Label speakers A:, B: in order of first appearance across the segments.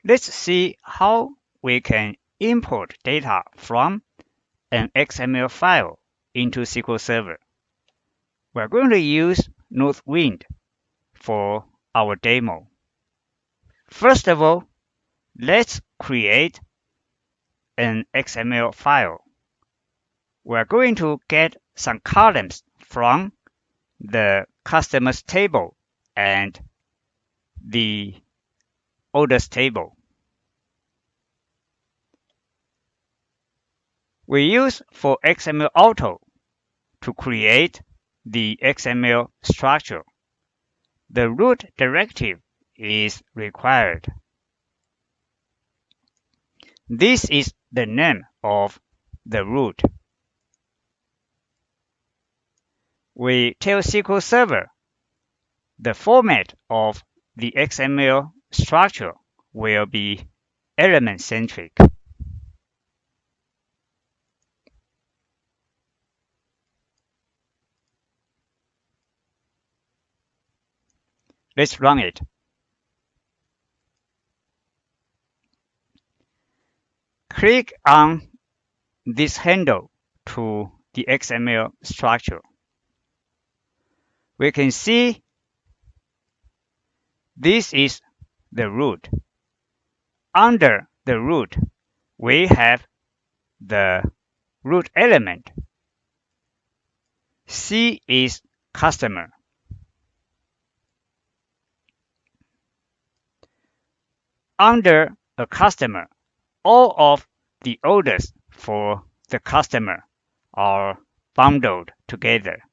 A: Let's see how we can import data from an XML file into SQL Server. We're going to use Northwind for our demo. First of all, let's create an XML file. We're going to get some columns from the customers table and the orders table. We use for XML Auto to create the XML structure. The root directive is required. This is the name of the root. We tell SQL Server the format of the XML structure will be element-centric. Let's run it. Click on this handle to the XML structure. We can see this is the root. Under the root, we have the root element. C is customer. Under a customer, all of the orders for the customer are bundled together.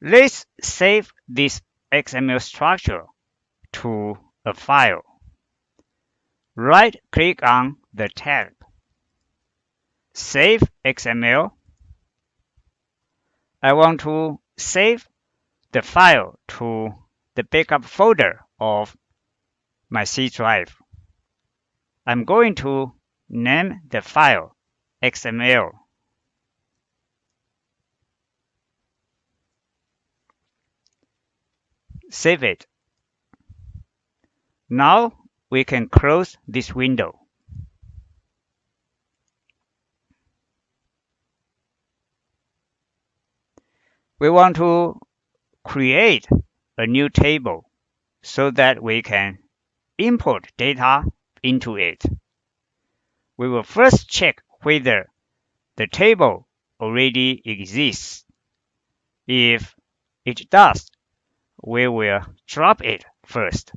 A: Let's save this XML structure to a file. Right-click on the tab. Save XML. I want to save the file to the backup folder of my C drive. I'm going to name the file XML. Save it. Now we can close this window. We want to create a new table so that we can import data into it. We will first check whether the table already exists. If it does, we will drop it first.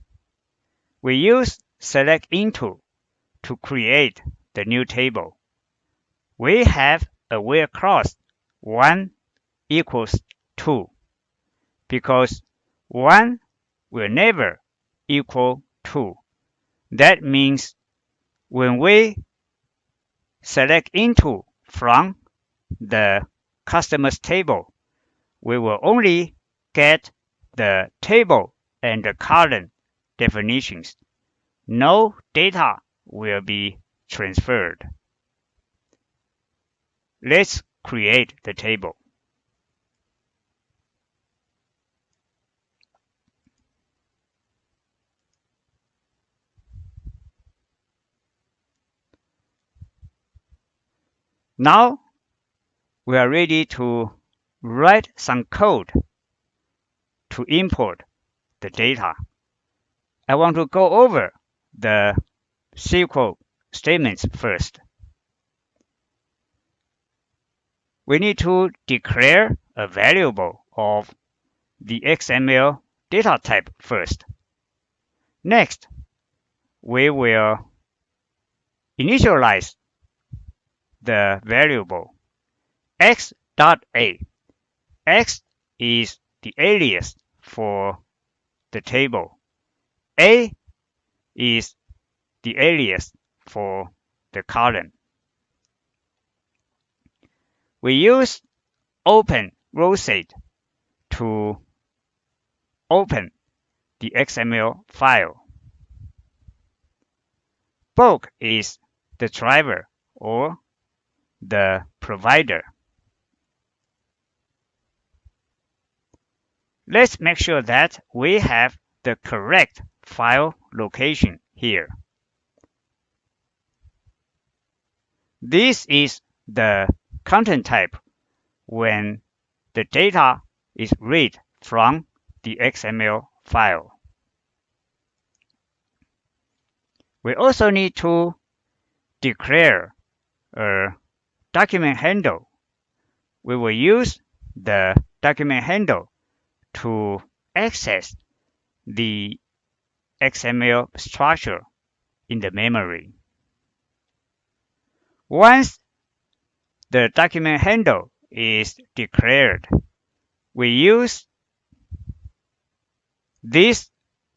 A: We use select into to create the new table. We have a where clause 1 equals 2 because 1 will never equal 2. That means when we select into from the customers table, we will only get the table and the column definitions. No data will be transferred. Let's create the table. Now we are ready to write some code to import the data. I want to go over the SQL statements first. We need to declare a variable of the XML data type first. Next, we will initialize the variable x.a. X is the alias for the table. A is the alias for the column. We use open rosette to open the XML file. Bulk is the driver or the provider. Let's make sure that we have the correct file location here. This is the content type when the data is read from the XML file. We also need to declare a document handle. We will use the document handle to access the XML structure in the memory. Once the document handle is declared, we use this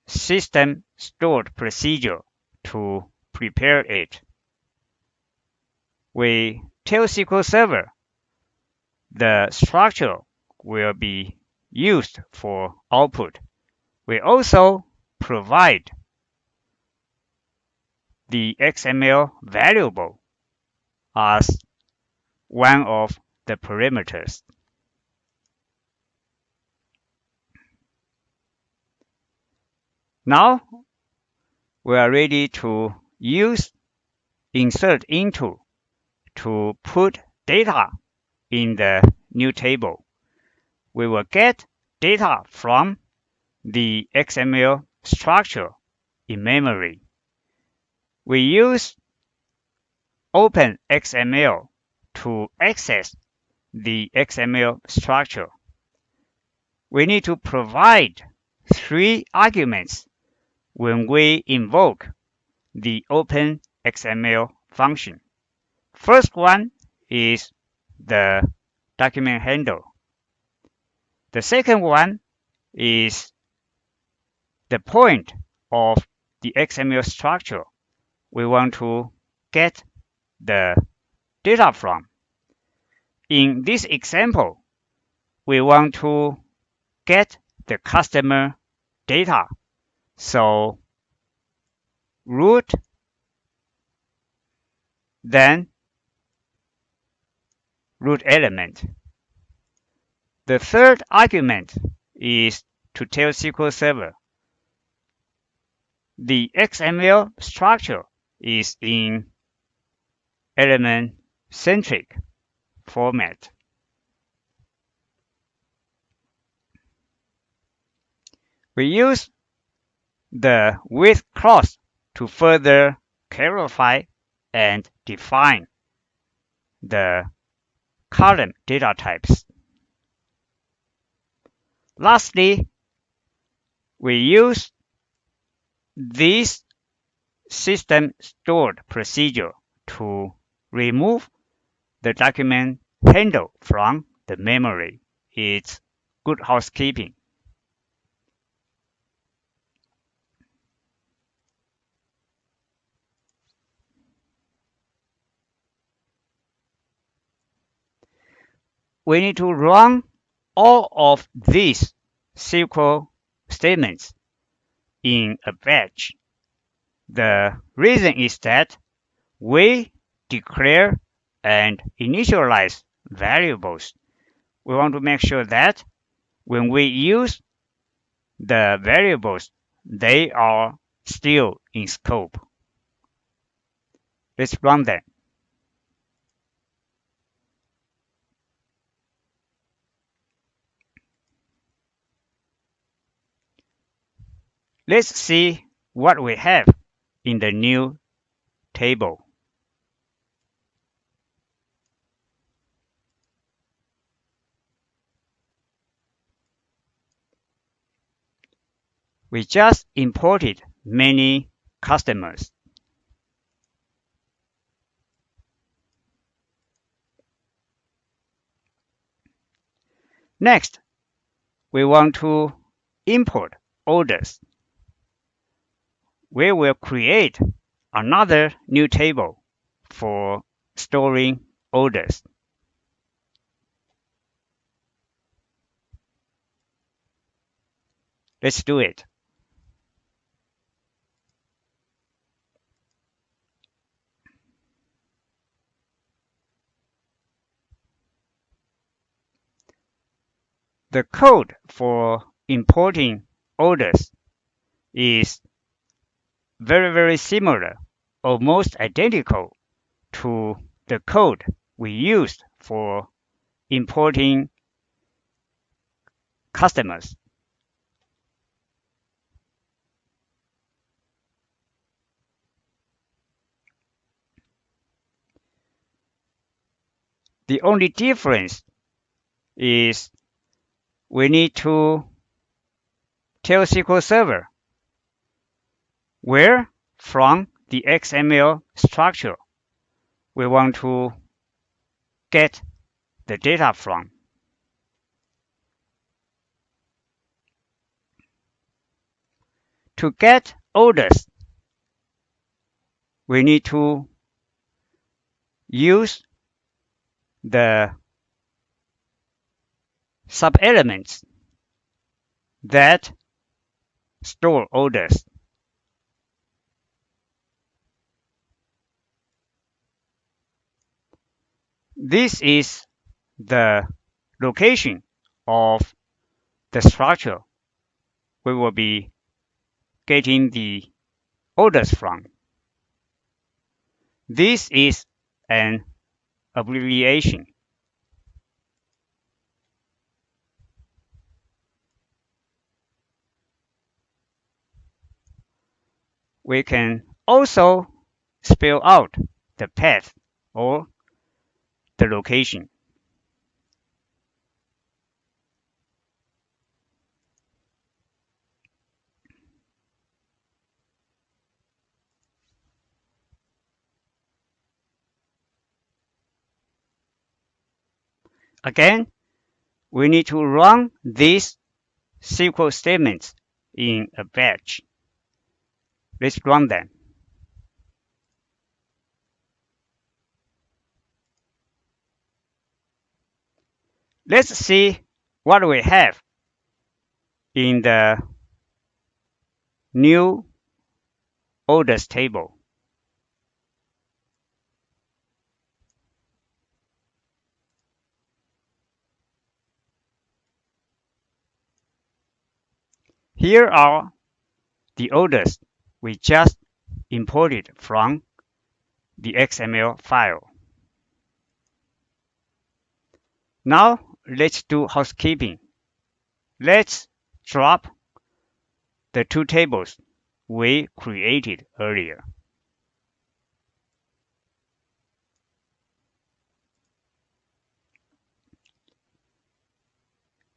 A: system stored procedure to prepare it. We tell SQL Server the structure will be used for output. We also provide the XML variable as one of the parameters. Now we are ready to use insert into to put data in the new table. We will get data from the XML structure in memory. We use Open XML to access the XML structure. We need to provide 3 arguments when we invoke the Open XML function. First one is the document handle. The second one is the point of the XML structure we want to get the data from. In this example, we want to get the customer data. So root, then root element. The third argument is to tell SQL Server the XML structure is in element-centric format. We use the with clause to further clarify and define the column data types. Lastly, we use this system stored procedure to remove the document handle from the memory. It's good housekeeping. We need to run all of these SQL statements in a batch. The reason is that we declare and initialize variables. We want to make sure that when we use the variables, they are still in scope. Let's run them. Let's see what we have in the new table. We just imported many customers. Next, we want to import orders. We will create another new table for storing orders. Let's do it. The code for importing orders is very similar, almost identical to the code we used for importing customers. The only difference is we need to tell SQL Server where from the XML structure we want to get the data from. To get orders, we need to use the sub-elements that store orders. This is the location of the structure we will be getting the orders from. This is an abbreviation. We can also spell out the path or the location. Again, we need to run these SQL statements in a batch. Let's run them. Let's see what we have in the new orders table. Here are the orders we just imported from the XML file. Now let's do housekeeping. Let's drop the two tables we created earlier.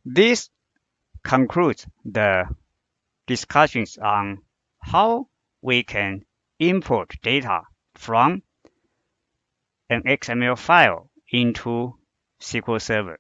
A: This concludes the discussions on how we can import data from an XML file into SQL Server.